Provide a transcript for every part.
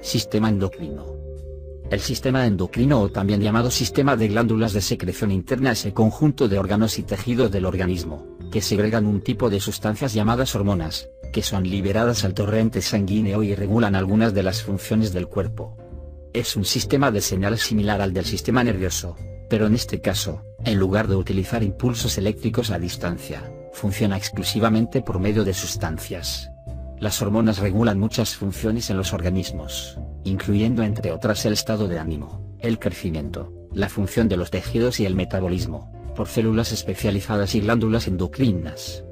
Sistema endocrino. El sistema endocrino, o también llamado sistema de glándulas de secreción interna, es el conjunto de órganos y tejidos del organismo, que segregan un tipo de sustancias llamadas hormonas, que son liberadas al torrente sanguíneo y regulan algunas de las funciones del cuerpo. Es un sistema de señales similar al del sistema nervioso, pero en este caso, en lugar de utilizar impulsos eléctricos a distancia, funciona exclusivamente por medio de sustancias. Las hormonas regulan muchas funciones en los organismos, incluyendo entre otras el estado de ánimo, el crecimiento, la función de los tejidos y el metabolismo, por células especializadas y glándulas endocrinas.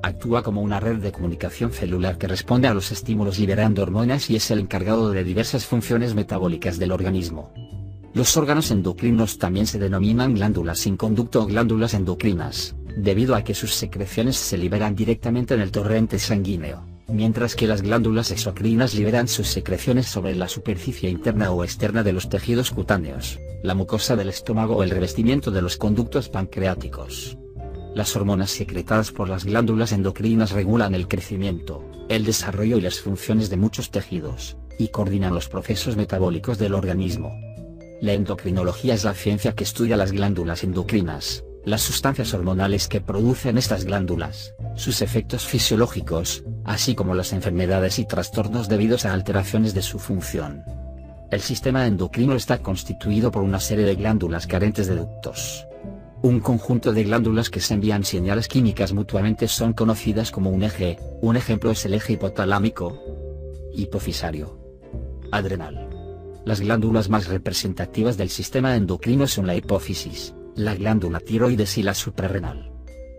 Actúa como una red de comunicación celular que responde a los estímulos liberando hormonas y es el encargado de diversas funciones metabólicas del organismo. Los órganos endocrinos también se denominan glándulas sin conducto o glándulas endocrinas, debido a que sus secreciones se liberan directamente en el torrente sanguíneo, mientras que las glándulas exocrinas liberan sus secreciones sobre la superficie interna o externa de los tejidos cutáneos, la mucosa del estómago o el revestimiento de los conductos pancreáticos. Las hormonas secretadas por las glándulas endocrinas regulan el crecimiento, el desarrollo y las funciones de muchos tejidos, y coordinan los procesos metabólicos del organismo. La endocrinología es la ciencia que estudia las glándulas endocrinas, las sustancias hormonales que producen estas glándulas, sus efectos fisiológicos, así como las enfermedades y trastornos debidos a alteraciones de su función. El sistema endocrino está constituido por una serie de glándulas carentes de ductos. Un conjunto de glándulas que se envían señales químicas mutuamente son conocidas como un eje. Un ejemplo es el eje hipotalámico, hipofisario, adrenal. Las glándulas más representativas del sistema endocrino son la hipófisis, la glándula tiroides y la suprarrenal.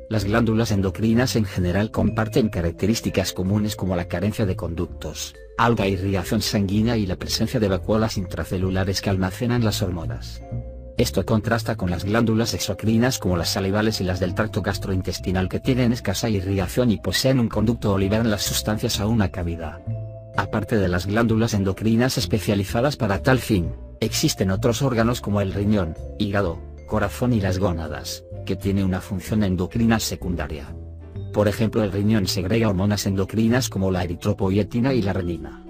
Las glándulas endocrinas en general comparten características comunes como la carencia de conductos, alta irrigación sanguínea y la presencia de vacuolas intracelulares que almacenan las hormonas. Esto contrasta con las glándulas exocrinas como las salivales y las del tracto gastrointestinal, que tienen escasa irrigación y poseen un conducto o liberan las sustancias a una cavidad. Aparte de las glándulas endocrinas especializadas para tal fin, existen otros órganos como el riñón, hígado, corazón y las gónadas, que tienen una función endocrina secundaria. Por ejemplo, el riñón segrega hormonas endocrinas como la eritropoyetina y la renina.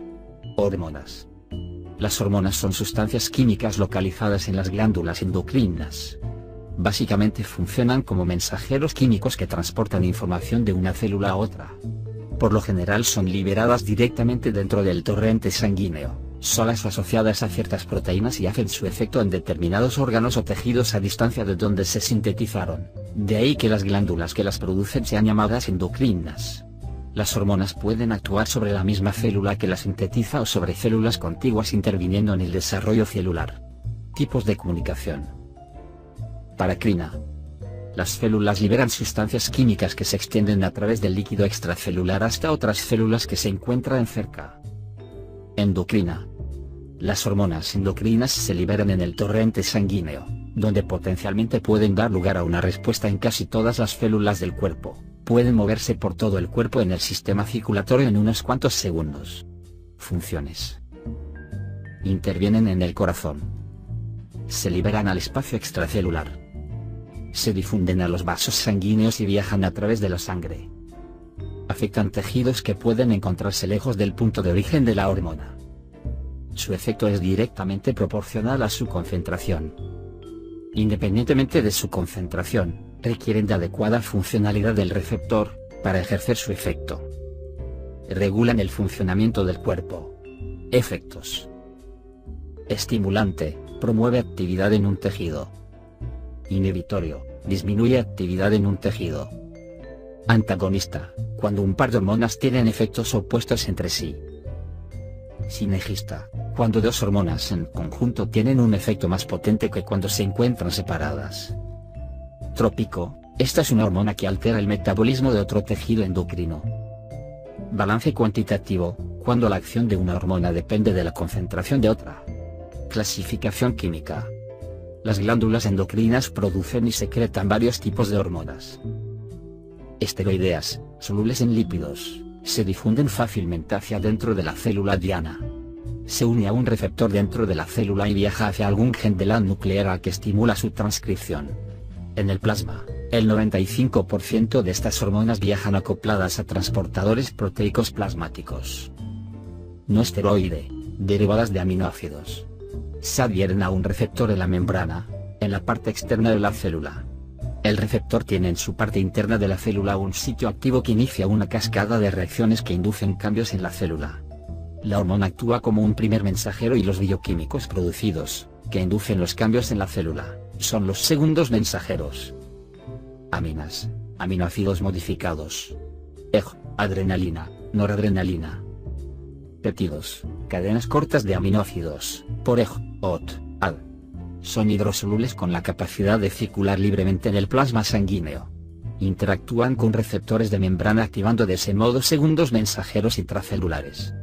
Hormonas. Las hormonas son sustancias químicas localizadas en las glándulas endocrinas. Básicamente funcionan como mensajeros químicos que transportan información de una célula a otra. Por lo general son liberadas directamente dentro del torrente sanguíneo, solas asociadas a ciertas proteínas, y hacen su efecto en determinados órganos o tejidos a distancia de donde se sintetizaron. De ahí que las glándulas que las producen sean llamadas endocrinas. Las hormonas pueden actuar sobre la misma célula que las sintetiza o sobre células contiguas, interviniendo en el desarrollo celular. Tipos de comunicación. Paracrina. Las células liberan sustancias químicas que se extienden a través del líquido extracelular hasta otras células que se encuentran cerca. Endocrina. Las hormonas endocrinas se liberan en el torrente sanguíneo, donde potencialmente pueden dar lugar a una respuesta en casi todas las células del cuerpo. Pueden moverse por todo el cuerpo en el sistema circulatorio en unos cuantos segundos. Funciones. Intervienen en el corazón. Se liberan al espacio extracelular. Se difunden a los vasos sanguíneos y viajan a través de la sangre. Afectan tejidos que pueden encontrarse lejos del punto de origen de la hormona. Su efecto es directamente proporcional a su concentración. Independientemente de su concentración, requieren de adecuada funcionalidad del receptor para ejercer su efecto. Regulan el funcionamiento del cuerpo. Efectos. Estimulante, promueve actividad en un tejido. Inhibitorio, disminuye actividad en un tejido. Antagonista, cuando un par de hormonas tienen efectos opuestos entre sí. Sinergista, cuando dos hormonas en conjunto tienen un efecto más potente que cuando se encuentran separadas. Trópico, esta es una hormona que altera el metabolismo de otro tejido endocrino. Balance cuantitativo, cuando la acción de una hormona depende de la concentración de otra. Clasificación química. Las glándulas endocrinas producen y secretan varios tipos de hormonas. Esteroideas, solubles en lípidos, se difunden fácilmente hacia dentro de la célula diana. Se une a un receptor dentro de la célula y viaja hacia algún gen de la nuclear que estimula su transcripción. En el plasma, el 95% de estas hormonas viajan acopladas a transportadores proteicos plasmáticos. No esteroide. derivadas de aminoácidos. Se adhieren a un receptor en la membrana, en la parte externa de la célula. El receptor tiene en su parte interna de la célula un sitio activo que inicia una cascada de reacciones que inducen cambios en la célula. La hormona actúa como un primer mensajero y los bioquímicos producidos, que inducen los cambios en la célula, son los segundos mensajeros. Aminas, aminoácidos modificados. Adrenalina, noradrenalina. Péptidos, cadenas cortas de aminoácidos, por ad. Son hidrosolubles con la capacidad de circular libremente en el plasma sanguíneo. Interactúan con receptores de membrana activando de ese modo segundos mensajeros intracelulares.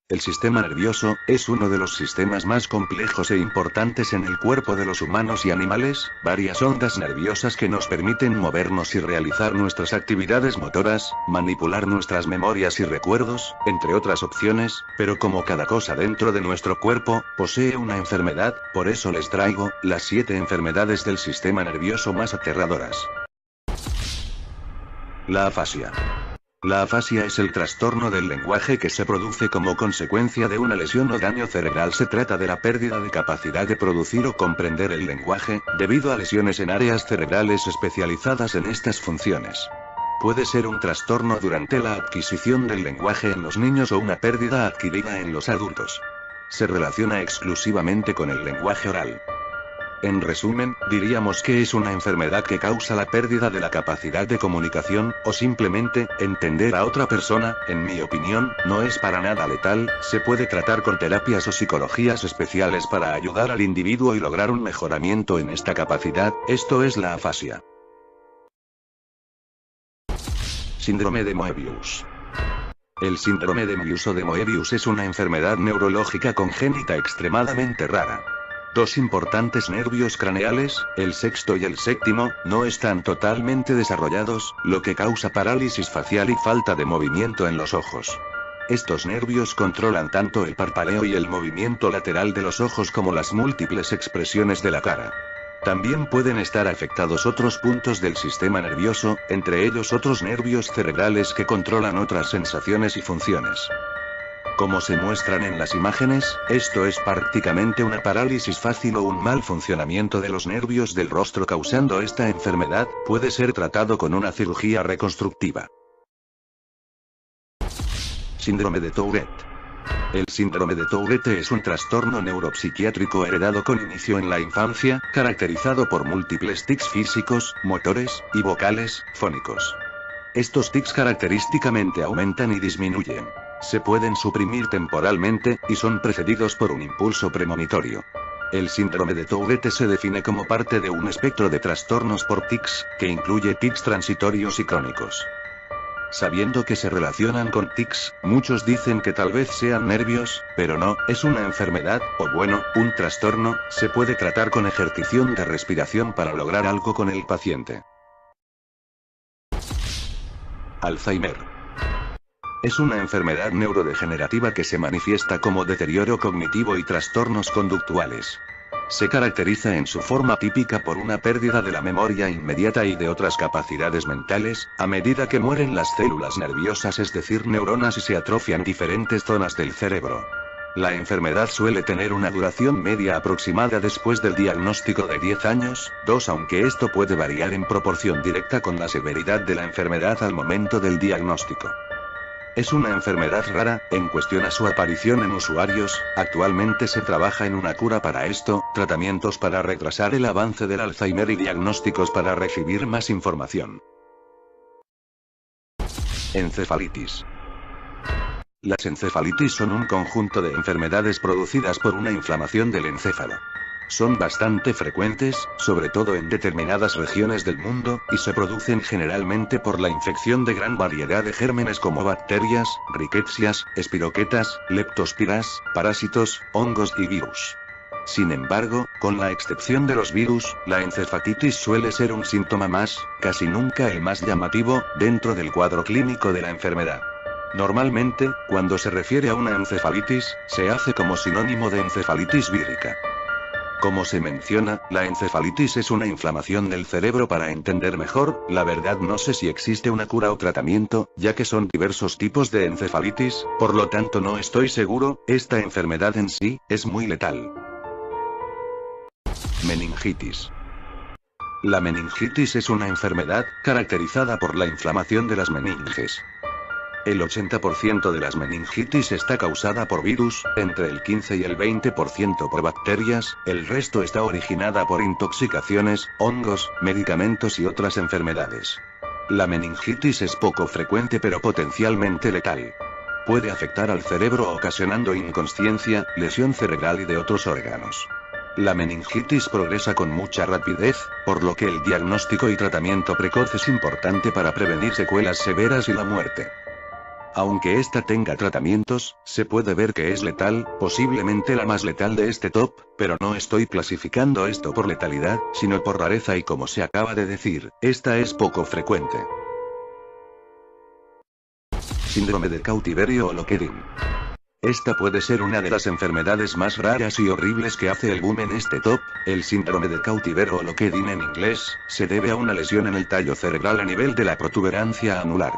El sistema nervioso es uno de los sistemas más complejos e importantes en el cuerpo de los humanos y animales, varias ondas nerviosas que nos permiten movernos y realizar nuestras actividades motoras, manipular nuestras memorias y recuerdos, entre otras opciones, pero como cada cosa dentro de nuestro cuerpo, posee una enfermedad, por eso les traigo las 7 enfermedades del sistema nervioso más aterradoras. La afasia. La afasia es el trastorno del lenguaje que se produce como consecuencia de una lesión o daño cerebral. Se trata de la pérdida de capacidad de producir o comprender el lenguaje, debido a lesiones en áreas cerebrales especializadas en estas funciones. Puede ser un trastorno durante la adquisición del lenguaje en los niños o una pérdida adquirida en los adultos. Se relaciona exclusivamente con el lenguaje oral. En resumen, diríamos que es una enfermedad que causa la pérdida de la capacidad de comunicación, o simplemente, entender a otra persona. En mi opinión, no es para nada letal, se puede tratar con terapias o psicologías especiales para ayudar al individuo y lograr un mejoramiento en esta capacidad. Esto es la afasia. Síndrome de Moebius. El síndrome de Moebius o de Moebius es una enfermedad neurológica congénita extremadamente rara. 2 importantes nervios craneales, el sexto y el séptimo, no están totalmente desarrollados, lo que causa parálisis facial y falta de movimiento en los ojos. Estos nervios controlan tanto el parpadeo y el movimiento lateral de los ojos como las múltiples expresiones de la cara. También pueden estar afectados otros puntos del sistema nervioso, entre ellos otros nervios cerebrales que controlan otras sensaciones y funciones. Como se muestran en las imágenes, esto es prácticamente una parálisis fácil o un mal funcionamiento de los nervios del rostro causando esta enfermedad. Puede ser tratado con una cirugía reconstructiva. Síndrome de Tourette. El síndrome de Tourette es un trastorno neuropsiquiátrico heredado con inicio en la infancia, caracterizado por múltiples tics físicos, motores, y vocales, fónicos. Estos tics característicamente aumentan y disminuyen. Se pueden suprimir temporalmente, y son precedidos por un impulso premonitorio. El síndrome de Tourette se define como parte de un espectro de trastornos por tics, que incluye tics transitorios y crónicos. Sabiendo que se relacionan con tics, muchos dicen que tal vez sean nervios, pero no, es una enfermedad, o bueno, un trastorno. Se puede tratar con ejercicio de respiración para lograr algo con el paciente. Alzheimer. Es una enfermedad neurodegenerativa que se manifiesta como deterioro cognitivo y trastornos conductuales. Se caracteriza en su forma típica por una pérdida de la memoria inmediata y de otras capacidades mentales, a medida que mueren las células nerviosas, es decir, neuronas, y se atrofian diferentes zonas del cerebro. La enfermedad suele tener una duración media aproximada después del diagnóstico de 10 años, 2, aunque esto puede variar en proporción directa con la severidad de la enfermedad al momento del diagnóstico. Es una enfermedad rara, en cuestión a su aparición en usuarios. Actualmente se trabaja en una cura para esto, tratamientos para retrasar el avance del Alzheimer y diagnósticos para recibir más información. Encefalitis. Las encefalitis son un conjunto de enfermedades producidas por una inflamación del encéfalo. Son bastante frecuentes, sobre todo en determinadas regiones del mundo, y se producen generalmente por la infección de gran variedad de gérmenes como bacterias, rickettsias, espiroquetas, leptospiras, parásitos, hongos y virus. Sin embargo, con la excepción de los virus, la encefalitis suele ser un síntoma más, casi nunca el más llamativo, dentro del cuadro clínico de la enfermedad. Normalmente, cuando se refiere a una encefalitis, se hace como sinónimo de encefalitis vírica. Como se menciona, la encefalitis es una inflamación del cerebro. Para entender mejor, la verdad no sé si existe una cura o tratamiento, ya que son diversos tipos de encefalitis, por lo tanto no estoy seguro. Esta enfermedad en sí, es muy letal. Meningitis. La meningitis es una enfermedad, caracterizada por la inflamación de las meninges. El 80% de las meningitis está causada por virus, entre el 15 y el 20% por bacterias, el resto está originada por intoxicaciones, hongos, medicamentos y otras enfermedades. La meningitis es poco frecuente pero potencialmente letal. Puede afectar al cerebro ocasionando inconsciencia, lesión cerebral y de otros órganos. La meningitis progresa con mucha rapidez, por lo que el diagnóstico y tratamiento precoz es importante para prevenir secuelas severas y la muerte. Aunque esta tenga tratamientos, se puede ver que es letal, posiblemente la más letal de este top, pero no estoy clasificando esto por letalidad, sino por rareza y como se acaba de decir, esta es poco frecuente. Síndrome de cautiverio o Locked-in. Esta puede ser una de las enfermedades más raras y horribles que hace el boom en este top. El síndrome de cautiverio o Locked-in en inglés, se debe a una lesión en el tallo cerebral a nivel de la protuberancia anular.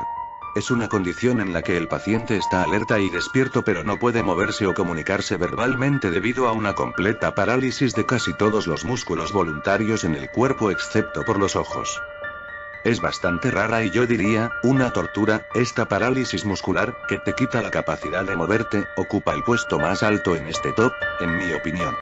Es una condición en la que el paciente está alerta y despierto pero no puede moverse o comunicarse verbalmente debido a una completa parálisis de casi todos los músculos voluntarios en el cuerpo excepto por los ojos. Es bastante rara y yo diría, una tortura. Esta parálisis muscular, que te quita la capacidad de moverte, ocupa el puesto más alto en este top, en mi opinión.